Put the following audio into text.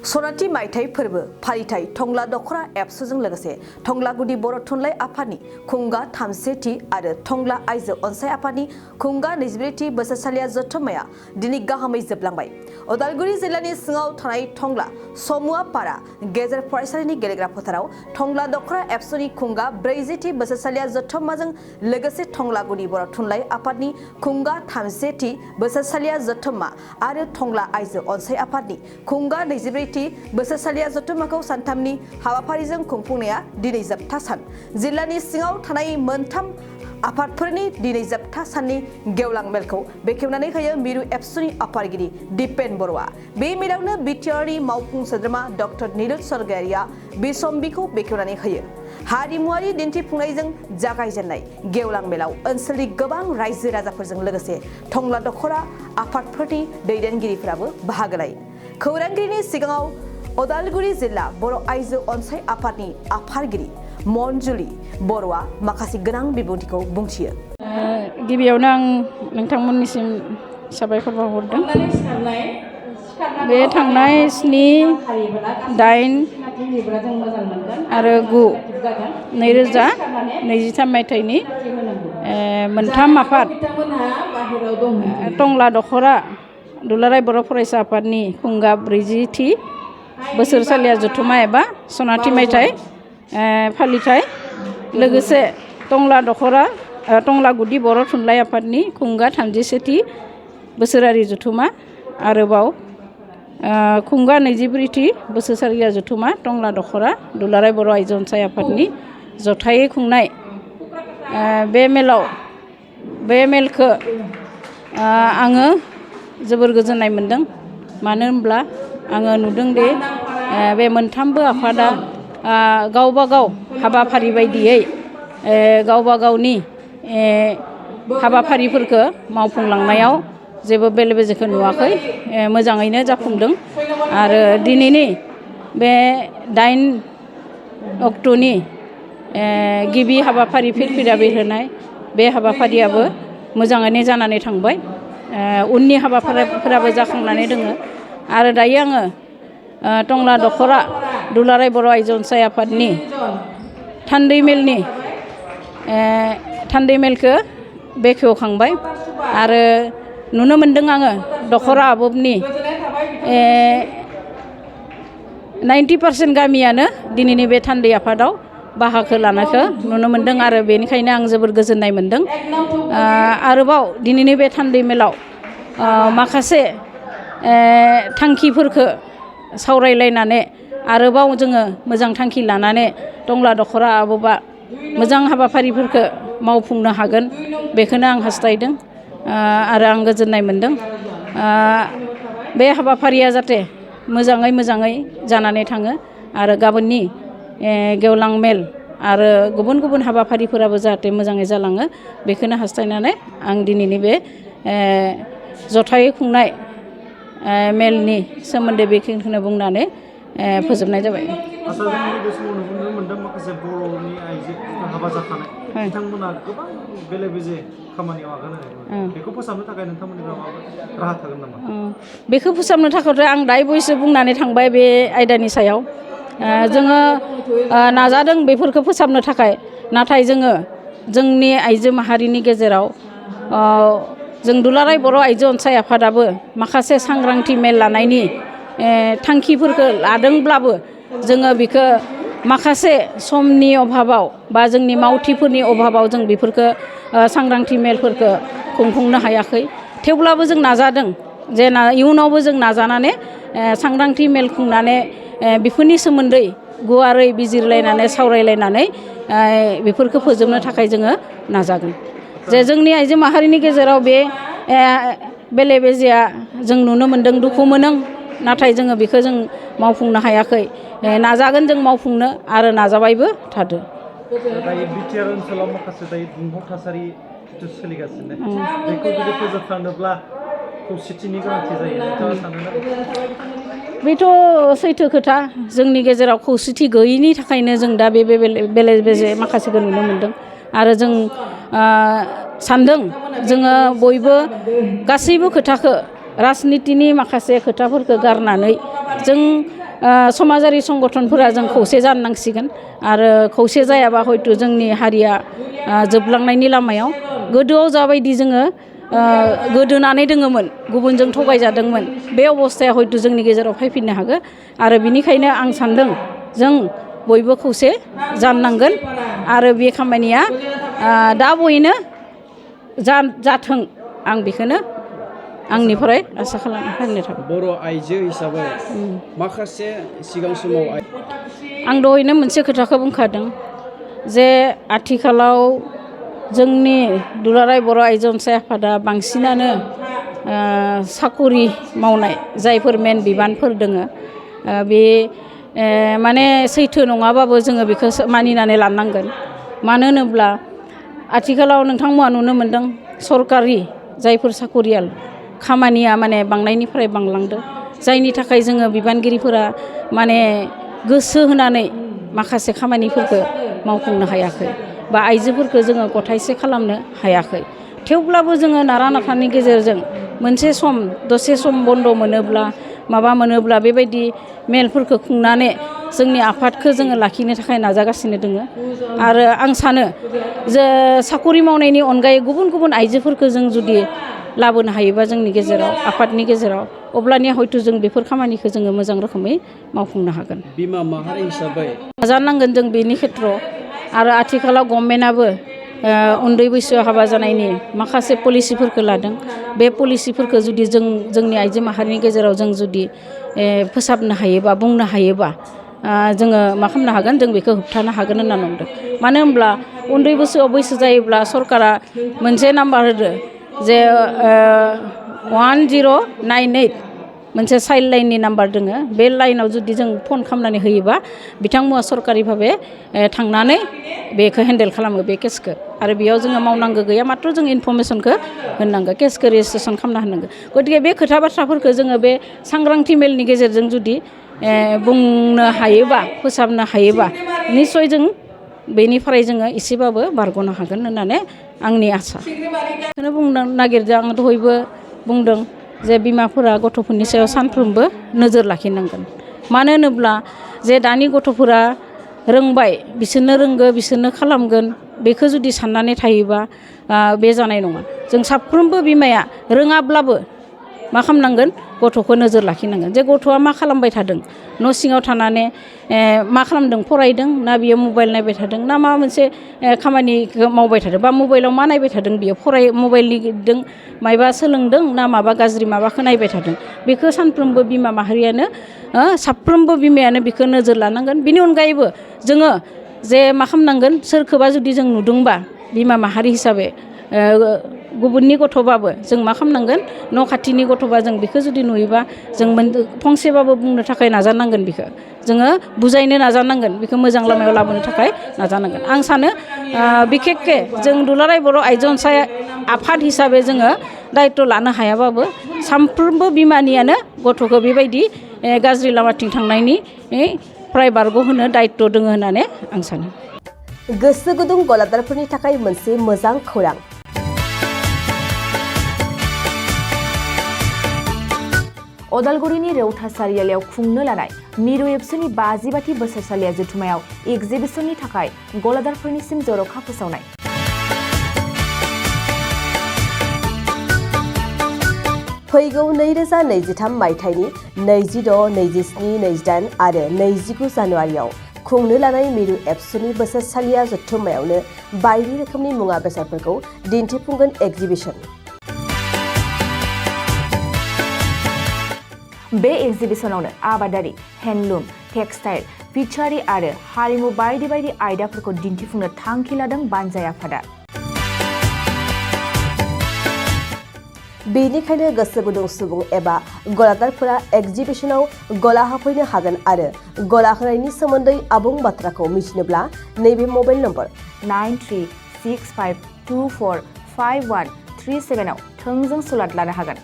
सनाथि मायथाइ फोरबो फालिथाय टंला दखरा एबसुजों लोगोसे टंला गुदि बर' थुनलाइ आफादनि खुंगा 33थि आरो टंला आइजो अनसाय आफादनि खुंगा 24थि बोसोरसालिया जथुम्माया दिनै गाहामै जोबलांबाय। उदालगुरि जिल्लानि सिङाव थानाय टंला समुआपारा गेजेर फरायसालिनि गेलेग्रा फोथाराव टंला दखरा एबसुनि खुंगा 40थि बोसोरसालिया जथुम्माजों लोगोसे टंला गुदि बर' थुनलाइ आफादनि खुंगा 33थि बोसोरसालिया जथुम्मा आरो टंला आइजो अनसाय आफादनि खुंगा 24थि बोसोरसालिया जथुम्माखौ सानथामनि हाबाफारिजों खुंफुंनाया दिनै जोबथा सान। जिल्लानि सिङाव थानाय मोनथाम आफादफोरनि दिनै जोबथा साननि गेवलां मेलखौ बेखेवनानै होयो मिरु एबसुनि आफादगिरि दिपेन बर'आ। बे मेलावनो बिटिआरनि मावफुं सोद्रोमा डक्टर नीरज सरगयारिया बिसम्बिखौ बेखेवनानै होयो। हारिमुआरि दिन्थिफुंनायजों जागायजेननाय गेवलां मेलाव ओनसोलनि गोबां रायजो राजाफोरजों लोगोसे टंला दखरा आफादफोरनि दैदेनगिरिफोराबो बाहागो लायो। खौरांगिरिनि सिगाङाव उदालगुरि जिल्ला बर' आइजो अनसाय आफादनि आफादगिरि मनजुलि बर'आ माखासे गोनां बिबुंथिखौ बुंथियो। गिबियावनो आं नोंथांमोननिसिम साबायखर बावहरदों। बे थांनाय 7, 8 आरो 9 2023 मायथाइनि मोनथाम आफाद टंला दखरा दुलाराय बर' फरायसा आफादनि खुंगा 40थि बोसोरसालिया जथुम्मा एबा सनाथि मायथाइ फालिथाय लोगोसे टंला गुदि बर' थुनलाइ आफादनि खुंगा 33थि बोसोरारि जथुम्मा आरोबाव खुंगा 24थि बोसोरसालिया जथुम्मा टंला दखरा दुलाराय बर' आइजो अनसाय आफादनि जथायै खुंनाय बे मेलखौ आङो जोबोर गोजोननाय मोनदों। मानो होनब्ला आङो नुदों दि बे मोनथामबो आफादा गावबा गाव हाबाफारि बायदियै गावबा गावनि हाबाफारिफोरखौ मावफुंलांनायाव जेबो बेले बेजेखौ नुवाखै, मोजाङैनो जाफुंदों। आरो दिनैनि बे 8 अक्ट'नि गिबि हाबाफारि फिरफिला बिरहोनाय बे हाबाफारियाबो मोजाङैनो जानानै थांबाय। उननि हाबाफारिफोराबो जाखांनानै दोङो। आरो दायो आङो टंला दखरा दुलाराय बर' आइजो अनसाय आफादनि थान्दै मेलखौ बेखेवखांबाय आरो नुनो मोनदों आङो दखरा आबबनि 90% गामियानो दिनैनि बे थान्दै आफादाव बाहागो लानायखौ नुनो मोनदों आरो बेनिखायनो आं जोबोर गोजोननाय मोनदों। आरोबाव दिनैनि बे थान्दै मेलाव माखासे थांखिफोरखौ सावरायलायनानै आरोबाव जोङो मोजां थांखि लानानै टंला दखरा आबबा मोजां हाबाफारिफोरखौ मावफुंनो हागोन बेखौनो आं हास्थायदों आरो आं गोजोननाय मोनदों। बे हाबाफारिया जाहाथे मोजाङै जानानै थाङो आरो गाबोननि गेवलां मेल आरो गुबुन गुबुन हाबाफारिफोराबो जाहाथे मोजाङै जालाङो बेखौनो हास्थायनानै आं दिनैनि बे जथायै खुंनाय मेलनि सोमोन्दै बेखिनिखौनो बुंनानै फोजोबनाय जाबाय। जोंनि बे समाव नुनो मोनदों माखासे बर'नि आइजोफोरा हाबा जाखानाय बिथांमोना गोबां बेले बेजे खामानियाव आगान होयो। बेखौ फोसाबनो थाखाय नोंथांमोननिफ्राय माबा राहा थागोन नामा? बेखौ फोसाबनो थाखाय आं दायो बयसो बुंनानै थांबाय बे आयदानि सायाव। जोङो नाजादों बेफोरखौ फोसाबनो थाखाय, नाथाय जोङो जोंनि आइजो माहारिनि गेजेराव जों दुलाराय बर' आइजो अनसाय आफादाबो माखासे सांग्रांथि मेल लानायनि थांखिफोरखौ लादोंब्लाबो जोङो बेखौ माखासे समनि अभाबाव बा जोंनि मावथिफोरनि अभाबाव जों बेफोरखौ सांग्रांथि मेलफोरखौ खुंफुंनो हायाखै। थेवब्लाबो जों नाजादों जे इयुनावबो जों नाजानानै सांग्रांथि मेल खुंनानै बेफोरनि सोमोन्दै गुवारै बिजिरलायनानै सावरायलायनानै बेफोरखौ फोजोबनो थाखाय जोङो नाजागोन। जे जोंनि आइजो माहारिनि गेजेराव बे बेले बेजेया जों नुनो मोनदों, दुखु मोनो, नाथाय जोङो बेखौ जों मावफुंनो हायाखै। नाजागोन जों मावफुंनो आरो नाजाबायबो थादो। दायो बिटिआर ओनसोलाव माखासे दायो दुंहाव थासारि सोलिगासिनो, बेखौ जुदि फोजोबस्रांनोब्ला खौसेथिनि गोनांथि जायो, नोंथाङा सानोना? बेथ' सैथो खोथा। जोंनि गेजेराव खौसेथि गैयैनि थाखायनो जों दा बे बेले बेजे माखासेखौ नुनो मोनदों आरो जों सानदों जोङो बयबो गासैबो खोथाखौ राजनितिनि माखासे खोथाफोरखौ गारनानै जों समाजारि संगठनफोरा जों खौसे जानो नांसिगोन आरो खौसे जायाबा हयथ' जोंनि हारिया जोबलांनायनि लामायाव गोदोआव जाबायदि जोङो गोदोनानै दोङोमोन गुबुनजों थगायजादोंमोन बे अबस्थाया हयथ' जोंनि गेजेराव फैफिननो हागौ आरो बिनिखायनो आं सान्दों जों बयबो खौसे जानांगोन आरो बे खामानिया दा बयनो जाथों आं बेखौनो आंनिफ्राय आसा खालामो। बर' आइजो हिसाबै माखासे सिगां समाव आं दहायनो मोनसे खोथाखौ बुंखादों जे आथिखालाव जोंनि दुलाराय बर' आइजो अनसाय आफादा बांसिनानो साकरि मावनाय जायफोर मेन बिबानफोर दोङो बे माने सैथो नङाबाबो जोङो बेखौ मानिनानै लानांगोन मानो होनोब्ला आथिखालाव नोंथांमोना नुनो मोनदों सरकारि जायफोर साकरियाल खामानिया माने बांनायनिफ्राय बांलांदों जायनि थाखाय जोङो बिबानगिरिफोरा माने गोसो होनानै माखासे खामानिफोरखौ मावफुंनो हायाखै बा आइजोफोरखौ जोङो गथायसे खालामनो हायाखै थेवब्लाबो जोङो नारा नाथानि गेजेरजों मोनसे सम दसे सम बन्द मोनोब्ला माबा मोनोब्ला बेबायदि मेलफोरखौ खुंनानै जोंनि आफादखौ जोङो लाखिनो थाखाय नाजागासिनो दोङो आरो आं सानो जे साकरि मावनायनि अनगायै गुबुन गुबुन आइजोफोरखौ जों जुदि लाबोनो हायोबा जोंनि गेजेराव आफादनि गेजेराव अब्लानिया हयथ' जों बेफोर खामानिखौ जोङो मोजां रोखोमै मावफुंनो हागोन। बिमा माहारि हिसाबै नाजानांगोन जों बेनि खेथ्रआव आरो आथिखालाव गभर्नमेन्टआबो उन्दै बैसोआव हाबा जानायनि माखासे पलिसिफोरखौ लादों बे पलिसिफोरखौ जुदि जोंनि आइजो माहारिनि गेजेराव जों जुदि फोसाबनो हायोबा बुंनो हायोबा जोङो मा खालामनो हागोन जों बेखौ होबथानो हागोन होनना नंदों मानो होनब्ला उन्दै बैसोआव बैसो जायोब्ला सरकारा मोनसे नाम्बार होदो जे 1098 मोनसे चाइल्ड लाइननि नाम्बार दोङो बे लाइनाव जुदि जों फन खालामनानै होयोबा बिथांमोना सरकारि भाबे थांनानै बेखौ हेन्डेल खालामो बे केसखौ आरो बेयाव जोङो मावनांगौ गैया मात्र जों इनफरमेसनखौ होनांगौ केसखौ रेजिस्ट्रेसन खालामना होनांगौ गतिके बे खोथा बाथ्राफोरखौ जोङो बे सांग्रांथि मेलनि गेजेरजों जुदि बुंनो हायोबा फोसाबनो हायोबा निस्सय जों बेनिफ्राय जोङो एसेबाबो बारग'नो हागोन होननानै आंनि आसा बेखौनो बुंनो नागिरदों आं दहायबो बुंदों जे बिमाफोरा गथ'फोरनि सायाव सानफ्रोमबो नोजोर लाखिनांगोन मानो होनोब्ला जे दानि गथ'फोरा रोंबाय बिसोरनो रोंगो बिसोरनो खालामगोन बेखौ जुदि साननानै थायोबा बे जानाय नङा जों साफ्रोमबो बिमाया रोङाब्लाबो मा खालामनांगोन गथ'खौ नोजोर लाखिनांगोन जे गथ'आ मा खालामबाय थादों न' सिङाव थानानै मा खालामदों फरायदों ना बियो मबाइल नायबाय थादों ना माबा मोनसे खामानिखौ मावबाय थादों बा मबाइलाव मा नायबाय थादों बियो मबाइलजों मायबा सोलोंदों ना माबा गाज्रि माबाखौ नायबाय थादों बेखौ सानफ्रोमबो बिमा माहारियानो साफ्रोमबो बिमायानो बेखौ नोजोर लानांगोन बिनि अनगायैबो जोङो जे मा खालामनांगोन सोरखौबा जुदि जों नुदोंबा बिमा माहारि हिसाबै गुबुननि गथ'बाबो जों मा खालामनांगोन न' खाथिनि गथ'बा जों बेखौ जुदि नुयोबा जों फंसेबाबो बुंनो थाखाय नाजानांगोन बेखौ जोङो बुजायनो नाजानांगोन बेखौ मोजां लामायाव लाबोनो थाखाय नाजानांगोन आं सानो बिखेकके जों दुलाराय बर' आइजो अनसाय आफाद हिसाबै जोङो दायित्व लानो हायाबाबो साफ्रोमबो बिमानियानो गथ'खौ बेबायदि गाज्रि लामाथिं थांनायनि फ्राय बारग'होनो दायित्व दङ होननानै आं सानो। गोसो गुदुं गलादारफोरनि थाखाय मोनसे मोजां खौरां अदालगुरिनि रौता सारियालियाव खुंनो लानाय मिरु एबसुनि 52थि बोसोरसालिया जथुमायाव एक्जिबिसननि थाखाय गलादारफोरनिसिम जर'खा फोसावनाय फैगौ 2023 मायथाइनि 26, 27, 28 आरो 29 जानुवारियाव खुंनो लानाय मिरु एबसुनि बोसोरसालिया जथुमायावनो बायदि रोखोमनि मुवा बेसादफोरखौ दिन्थिफुंगोन एक्जिबिसन बे एक्जिबिसनावनो आबादारि हेन्डलुम टेक्सटाइल फिचारि आरो हारिमु बायदि बायदि आयदाफोरखौ दिन्थिफुंनो थांखि लादों बानजाय आफादा बेनिखायनो गोसो गुदुं सुबुं एबा गलादारफोरा एक्जिबिसनाव गला होफैनो हागोन आरो गला होनायनि सोमोन्दै आबुं बाथ्राखौ मिथिनोब्ला नैबे मबाइल नम्बर 9365245137 आव थोंजों सुलाद लानो हागोन।